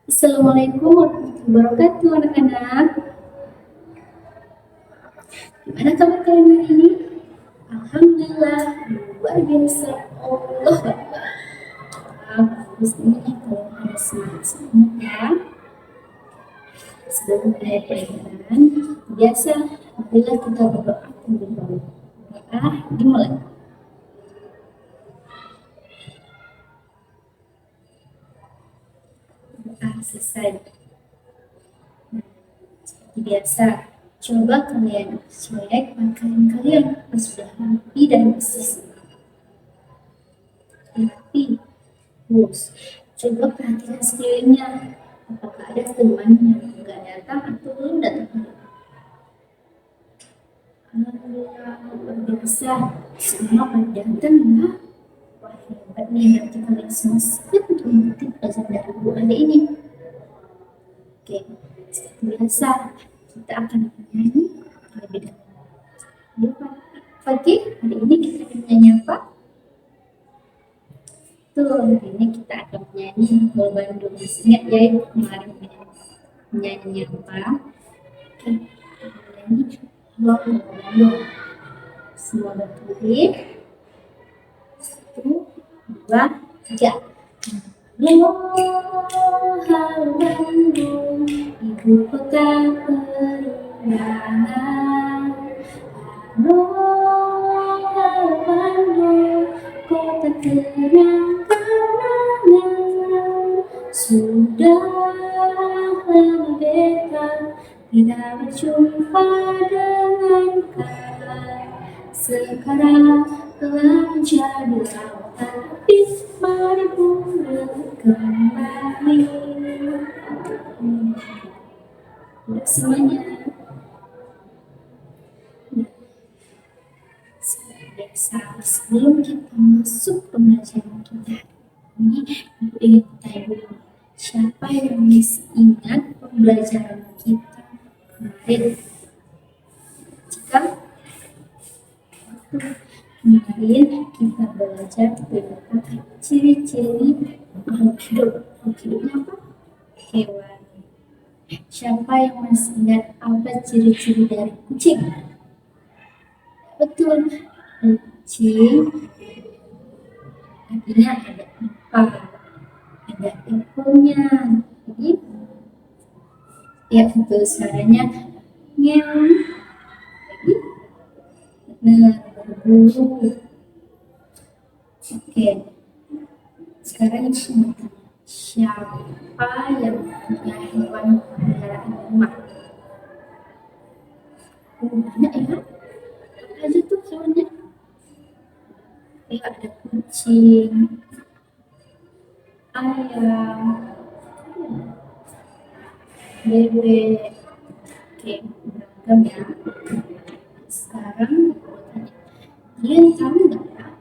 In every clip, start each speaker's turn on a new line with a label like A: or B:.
A: Assalamualaikum warahmatullahi wabarakatuh anak-anak. Gimana kabar kalian hari ini? Alhamdulillah luar biasa. Allah Akbar. Bagus ini kalian harus semangat ya. Sebelum mulai pelajaran, biasa marilah kita berdoa terlebih dahulu. Doa dimulai. Doa selesai. Seperti biasa, coba kalian cek pakaian kalian apakah sudah rapi dan bersih. Rapi. Terus, coba perhatikan sekelilingnya. Apakah ada teman yang nggak datang atau belum datang? Alhamdulillah, luar biasa. Semua pada datang ya. Wah, hebat nih. Berarti kalian semua siap untuk mengikuti pelajaran dari guru hari ini. Oke, seperti biasa, kita akan menyanyi terlebih dahulu. Ya, Pak. Pagi, hari ini kita akan menyanyi apa? Tuh, hari ini kita akan menyanyi Gol Bandung. Ingat ya, kemarin menyanyi apa? Oke, menyanyi Gol Bandung. Semua bertulis. 1, 2, 3. Halo Bandung, ibu kota perubahan. Halo Bandung, kota kenang kenangan. Sudah lama beta tidak berjumpa dengan kalian. Sekarang telah menjadi lautan, tapi mari pulang kembali. Tidak semuanya. Biasa, sebelum kita masuk pembelajaran kita ini, Ibu ingin bertanya dulu, siapa yang masih ingat pembelajaran kita kemarin? Jika kemarin kita belajar tentang ciri-ciri makhluk hidup. Makhluk hidupnya apa? Hewan. Siapa yang masih ingat apa ciri-ciri dari kucing? Betul, kucing kakinya ada 4, ada ekornya. Jadi, ya betul, suaranya ngeong. Lagi, benar, berbulu. Oke, sekarang siapa yang punya hewan peliharaan di rumah? Banyak ya. Apa aja tuh hewannya? Ada kucing, ayam, bebek. Oke, beragam ya. Sekarang kalian tahu nggak ya,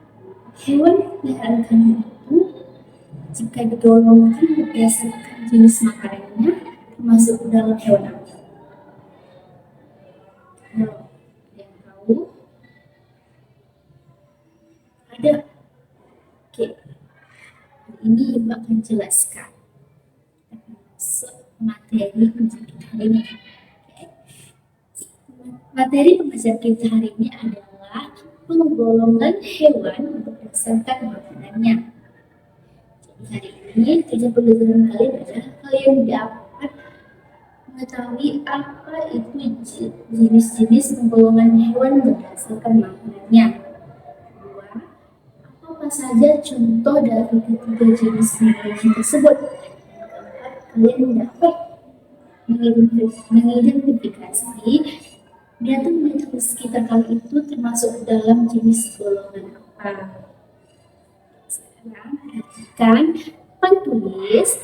A: hewan peliharaan kalian itu jika digolongkan berdasarkan jenis makanannya termasuk dalam hewan apa? Nah, yang tahu ada. Oke, ini Ibu akan jelaskan masuk materi pembelajaran kita hari ini. Oke. Materi pembelajaran kita hari ini adalah penggolongan hewan berdasarkan makanannya. Jadi hari ini tujuan pembelajaran kalian adalah kalian dapat mengetahui apa itu jenis-jenis penggolongan hewan berdasarkan makanannya. Apa saja contoh dari ketiga jenis hewan tersebut? Kalian dapat mengidentifikasi binatang-binatang di sekitar kalian itu termasuk dalam jenis golongan apa. Sekarang perhatikan papan tulis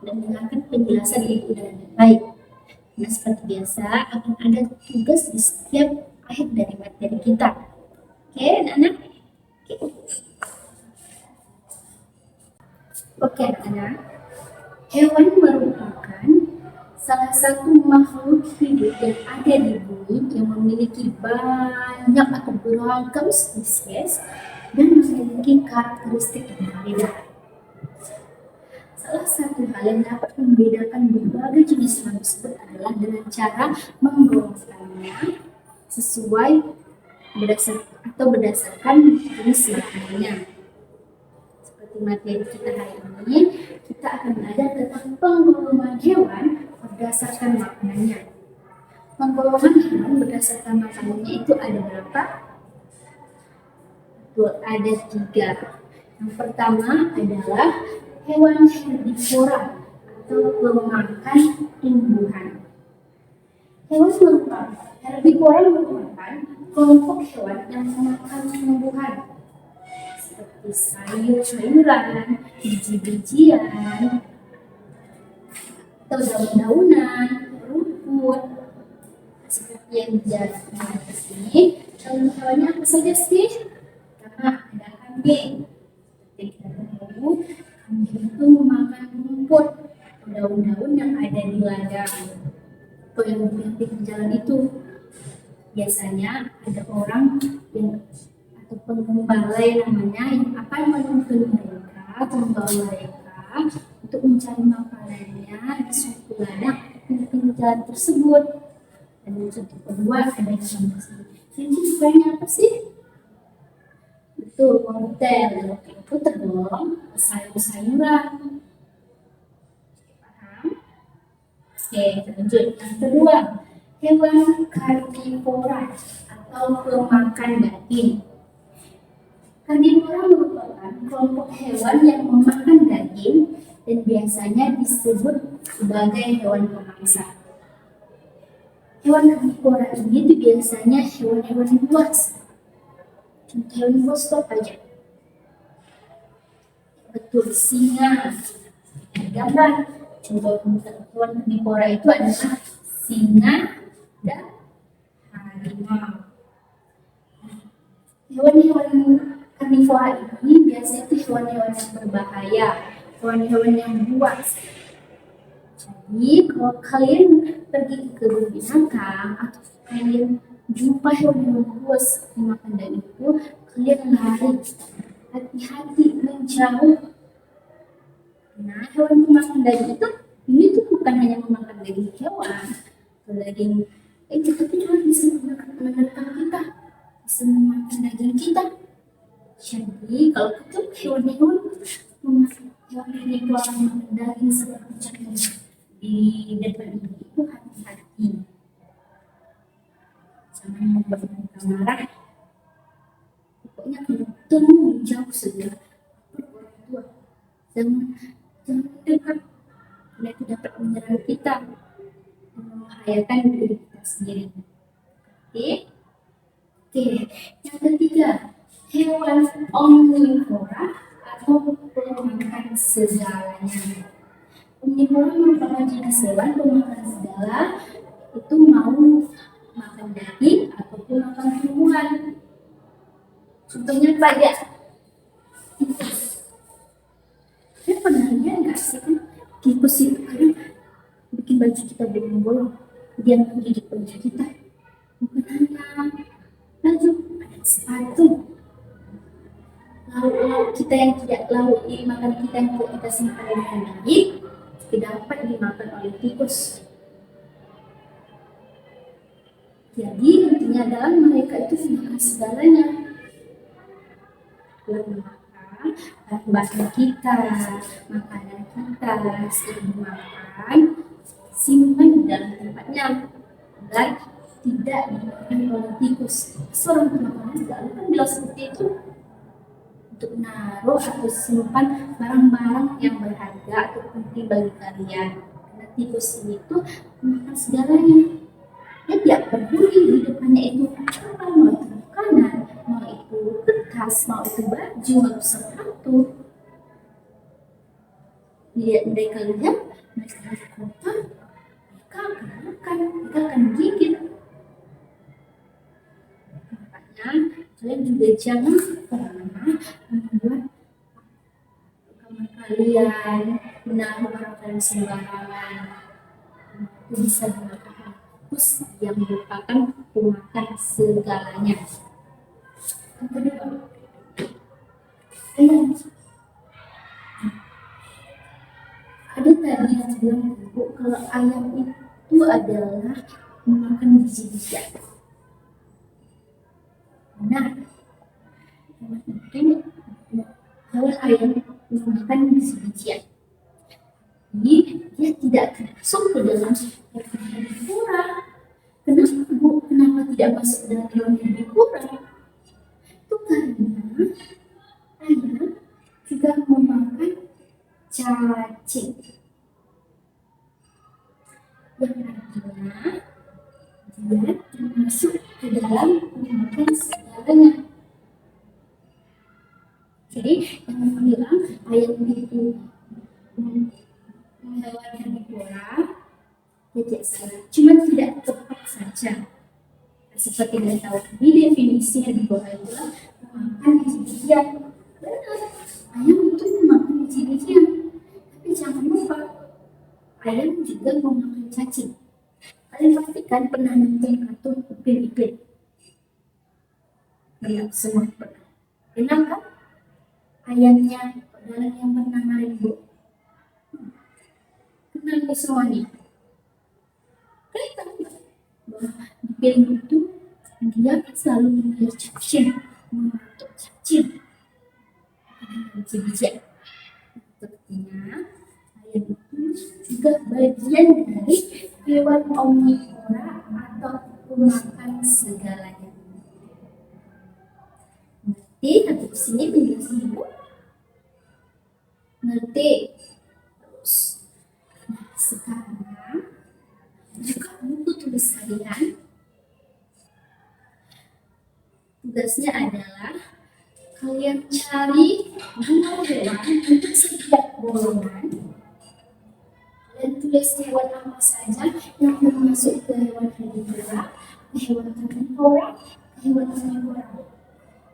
A: dan dengarkan penjelasan ibu dengan baik. Nah, seperti biasa akan ada tugas di setiap akhir dari materi kita. Oke, anak-anak? Oke, anak-anak. Hewan merupakan salah satu makhluk hidup yang ada di bumi yang memiliki banyak atau beragam spesies dan memiliki karakteristik yang berbeda. Salah satu hal yang dapat membedakan berbagai jenis hewan tersebut adalah dengan cara menggolongkannya sesuai berdasarkan jenis makanannya. Seperti materi kita hari ini, kita akan belajar tentang penggolongan hewan berdasarkan makanannya. Penggolongan hewan berdasarkan makanannya itu ada berapa? Ada 3. Yang pertama adalah hewan herbivora atau pemakan tumbuhan. Hewan herbivora merupakan kelompok hewan yang memakan tumbuhan seperti sayur-sayuran, biji-bijian, atau daun-daunan, rumput. Seperti yang dijelaskan di sini, hewan-hewannya apa saja sih? Pertama ada kambing. Kita tahu kambing itu memakan rumput, daun-daun yang ada di ladang atau yang di jalan itu. Biasanya ada orang yang atau pengembala namanya yang akan menuntun mereka atau membawa mereka untuk mencari makanannya di suatu ladang di jalan tersebut. Dan yang kedua ada yang bukannya apa sih? Itu wortel, itu tergolong sayur-sayuran. Paham? Oke, lanjut. Yang kedua, hewan karnivora atau pemakan daging. Karnivora merupakan kelompok hewan yang memakan daging dan biasanya disebut sebagai hewan pemangsa. Hewan karnivora ini biasanya hewan-hewan buas. Contoh hewan buas itu apa aja? Betul, singa. Gambar. Contoh hewan karnivora itu adalah singa dan harimau. Hewan-hewan karnivora ini biasanya itu hewan-hewan yang berbahaya, hewan-hewan yang buas. Jadi kalau kalian pergi ke kebun binatang atau kalian jumpa hewan-hewan buas yang makan daging itu, kalian lari, hati-hati, menjauh. Nah, hewan pemakan daging itu ini tuh bukan hanya memakan daging hewan, daging tapi juga bisa menerkam kita, bisa memakan daging kita. Jadi kalau ketemu hewan-hewan yang makan daging seperti cacing di depan ini itu hati-hati, jangan membuat mereka marah. Pokoknya ketemu jauh saja. Orang tua jangan dekat, karena itu dapat menyerang kita dan membahayakan diri kita sendiri. Oke. Yang ketiga, hewan omnivora atau pemakan segalanya. Omnivora merupakan jenis hewan pemakan segala, itu mau makan daging ataupun makan tumbuhan. Contohnya pada tikus. Saya pernah lihat nggak sih kan tikus itu kadang bikin baju kita bolong-bolong, dia menggigit baju kita. Bukan hanya baju, ada sepatu. Lauk kita yang tidak makan kita yang tidak kita simpan dengan baik, dapat dimakan oleh tikus. Jadi intinya adalah mereka itu makan segalanya. Bahan kita, makanan kita, setelah dimakan, simpan di dalam tempatnya agar tidak dimakan oleh tikus. Seorang pemakan segala kan bilang seperti itu, untuk menaruh atau simpan barang-barang yang berharga atau penting bagi kalian. Karena tikus itu makan segalanya. Dia tidak peduli di depannya itu apa, mau itu makanan, mau itu kertas, mau itu baju, mau itu sepatu. Mereka lihat, mereka lihat kotor, mereka akan makan, mereka akan gigit. Makanya kalian juga jangan pernah membuat kamar kalian menaruh barang sembarangan. Itu bisa dimakan tikus yang merupakan pemakan segalanya. Yang kedua, Ada tadi yang bilang ibu kalau ayam itu adalah memakan biji-bijian. Benar. Hewan ayam memakan biji-bijian. Jadi dia tidak masuk ke dalam herbivora. Kenapa Bu? Kenapa tidak masuk ke dalam hewan herbivora? Itu karena ayam juga memakan cacing. Yang artinya dia termasuk ke dalam memakan segalanya. Jadi yang bilang ayam itu hewan herbivora tidak salah, cuma tidak tepat saja. Seperti yang kita tahu di definisi herbivora adalah memakan biji-bijian. Benar, ayam itu memakan biji-bijian, tapi jangan lupa ayam juga memakan cacing. Kalian pastikan pernah nonton kartun Upin Ipin? Banyak semua pernah. Benar kan? Ayamnya adalah yang pernah main Bu. Kenal nih semua nih. Kalian tahu nggak bahwa di film itu dia selalu mengejar cacing, mematuk cacing, biji-bijian. Sepertinya ayam itu juga bagian dari hewan omnivora atau pemakan segalanya. Ngerti? Nanti di sini penjelasan Ibu. Ngerti? Terus. Nah, sekarang juga buku tulis kalian tugasnya adalah kalian cari dua hewan untuk setiap golongan. Kalian tulis hewan apa saja yang termasuk ke hewan herbivora, hewan karnivora, hewan omnivora.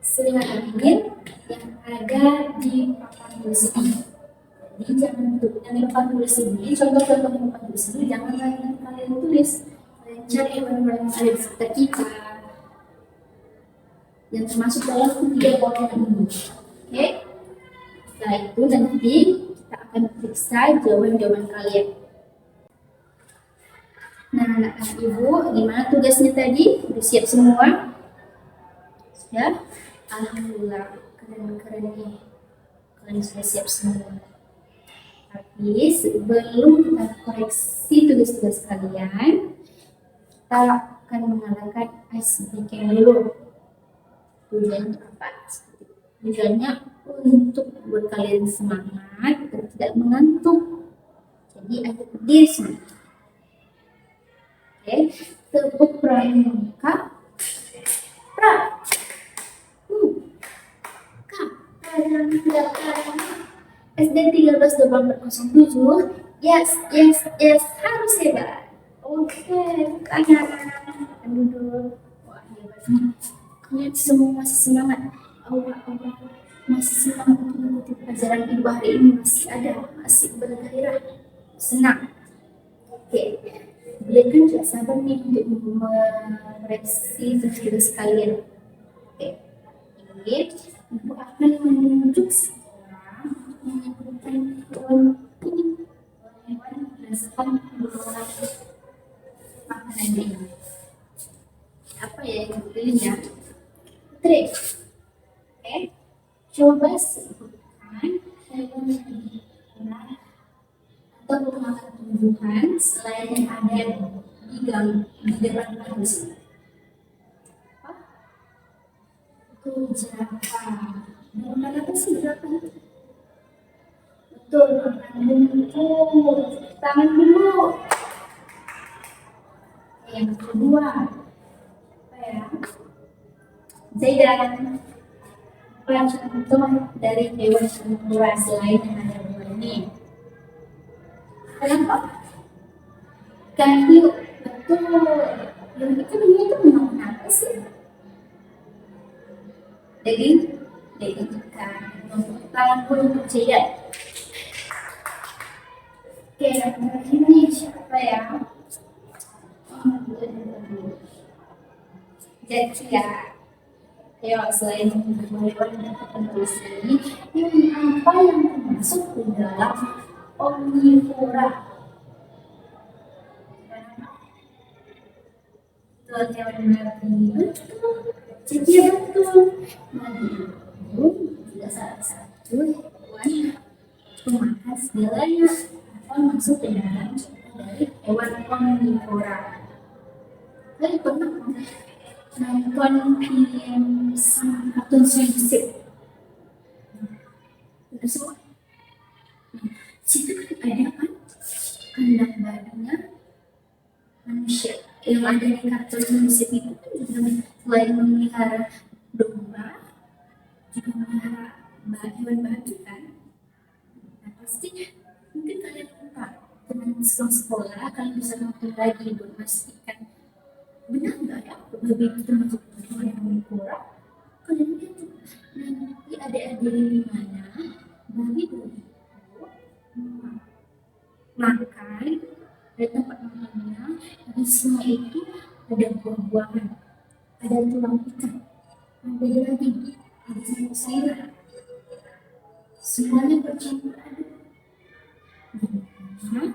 A: Sering ingin yang ada di papan tulis ini. Jadi jangan lupa tulis ini, contoh-contoh yang papan tulis ini jangan kalian tulis. Kalian cari hewan-hewan yang ada di sekitar kita yang termasuk dalam ketiga golongan ini. Oke? Setelah itu nanti kita akan periksa jawaban-jawaban kalian. Nah, anak-anak Ibu, gimana tugasnya tadi? Udah siap semua? Sudah? Alhamdulillah, keren-keren nih. Kalian sudah siap semua. Tapi sebelum kita koreksi tugas-tugas kalian, kita akan mengadakan ice breaking dulu. Tujuannya apa? Tujuannya untuk buat kalian semangat dan tidak mengantuk. Jadi ayo berdiri semua. Oke, tepuk pramuka. Pra. SD 13-2407. Yes, harus hebat. Oke, tangan duduk. Wah, hebat nih. Kalian semua masih semangat. Allah masih semangat untuk mengikuti pelajaran Ibu hari ini, masih ada, masih bergairah, senang. Oke, belikan tidak sabar nih untuk mengoreksi tugas kalian. Oke, ini Ibu akan menunjuk sekarang menyebutkan hewan ini, hewan berdasarkan golongan makanan ini. Apa ya yang dipilihnya? Trik. Oke, coba sebutkan hewan yang atau pemakan tumbuhan selain yang ada di depan manusia. Itu jerapah. Makan apa sih jerapah itu? Betul, makan rumput. Tangan dulu. Yang kedua, apa ya? Zaidan. Apa contoh dari hewan karnivora selain yang ada di ini? Kenapa? Ikan hiu. Betul. Yang ikan hiu itu memakan apa sih? Daging ikan. Tangan pun untuk Zaidan. Oke, ini siapa ya? Jadi ya, ayo selain hewan yang tertentu ini, apa yang termasuk ke dalam omnivora. Betul, hewan babi. Betul. Jadi ya betul. Babi itu juga salah satu hewan pemakan segalanya atau masuk ke dalam dari hewan omnivora. Kalian pernah nonton film kartun Sonic? Itu semua. Situ kan ada kan kandang babinya manusia yang ada di kartun Sonic itu kan juga selain memelihara domba juga memelihara hewan babi kan. Nah pasti mungkin kalian lupa dengan sekolah kalian bisa nonton lagi buat memastikan benar nggak ya babi itu termasuk hewan yang omnivora. Kalian lihat tuh nanti ada di mana babi itu makan ada tempat makannya di semua itu ada buah-buahan, ada tulang ikan, ada daging, ada sayur-sayuran, semuanya bercampur aduk. Nah,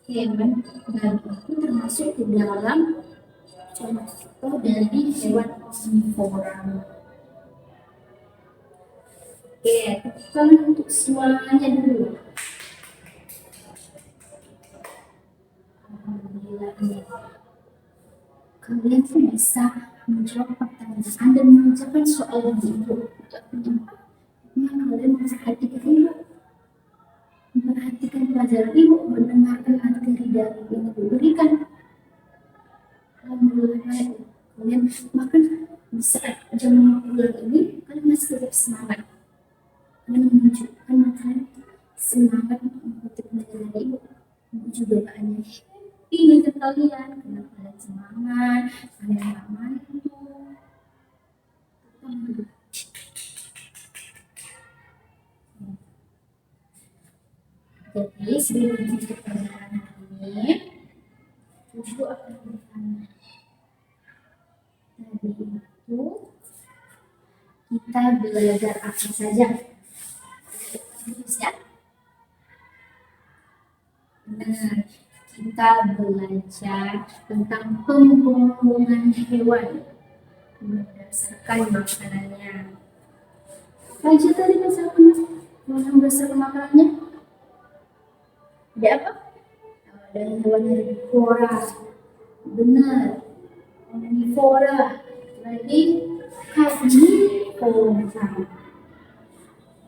A: hewan babi itu termasuk ke dalam contoh dari hewan omnivora. Oke, kalau untuk suaranya dulu. Alhamdulillah ini. Kalian tuh bisa menjawab pertanyaan dan mengerjakan soal itu. Kalian memperhatikan ibu, memperhatikan pelajaran ibu, mendengarkan materi dari yang diberikan. Alhamdulillah kalian bahkan bisa jam pulang ini kalian masih tetap semangat. Kalian menunjukkan kalian semangat mengikuti pelajaran ibu. Ibu juga banyak happy dengan kalian karena kalian semangat, kalian gak mantu. Jadi sebelum lanjut pelajaran ini, Ibu akan bertanya. Tadi itu kita belajar apa saja? Ya? Benar, kita belajar tentang penghubungan hewan berdasarkan makanannya. Apa aja tadi berdasarkan makanannya? Ada apa? Ada hewan herbivora. Benar. Omnivora. Lagi karnivora.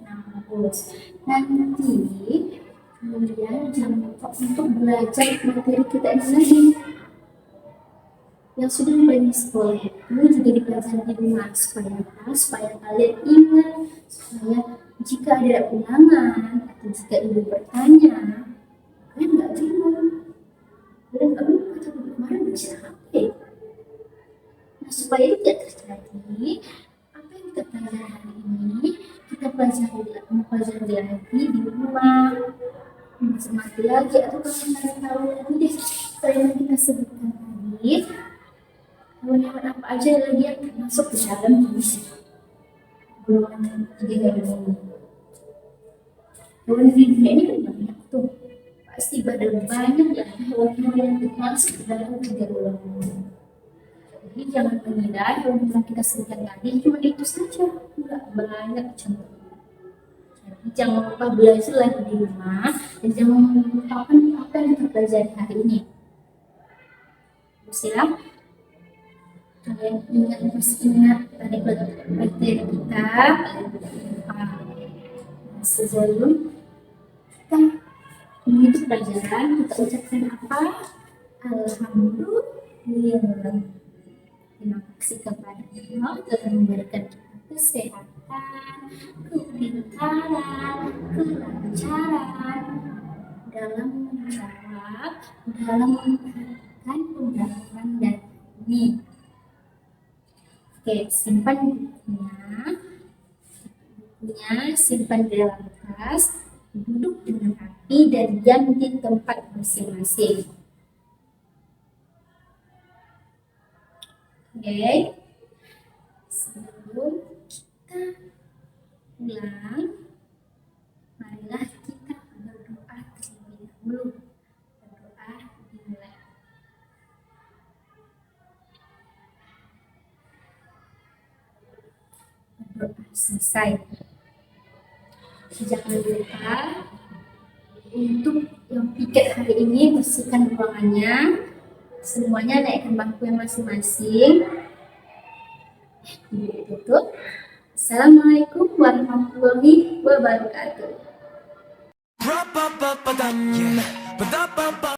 A: Nah, bagus. Nanti kalian jangan lupa untuk belajar materi kita ini lagi. Yang sudah mulai sekolah itu juga dipelajari di rumah supaya kalian ingat, supaya jika ada ulangan atau jika ibu bertanya, kalian nggak bingung, kalian nggak lupa tapi kemarin bisa HP. Nah supaya itu tidak terjadi, apa yang kita pelajari hari ini kita pelajari lagi di rumah, mati lagi atau kalian tahu lagi deh, kalian kita sebutkan tadi. Hewan-hewan apa aja lagi yang masuk ke dalam jenis golongan 3 hewan ini? Hewan di dunia ini kan banyak tuh, pasti ada banyak ya hewan-hewan yang masuk ke dalam 3 golongan ini. Jadi jangan mengira hewan-hewan kita sebutkan tadi cuma itu saja, enggak, banyak contohnya. Jadi jangan lupa belajar lagi di rumah dan jangan melupakan apa yang kita pelajari hari ini. Terus ya, kalian ingat tadi materi kita sebelum kita menutup pelajaran kita ucapkan apa? Alhamdulillah. Terima kasih kepada Allah telah memberikan kita kesehatan, kepintaran, kelancaran dalam menjawab, dalam memperhatikan pembelajaran dan ini. Oke, simpan bukunya, simpan di dalam tas, duduk dengan rapi dan diam di tempat masing-masing. Oke, sebelum kita pulang, marilah kita berdoa berdoa selesai. Jangan lupa untuk yang piket hari ini bersihkan ruangannya. Semuanya naikkan bangku yang masing-masing. Ibu tutup. Assalamualaikum warahmatullahi wabarakatuh.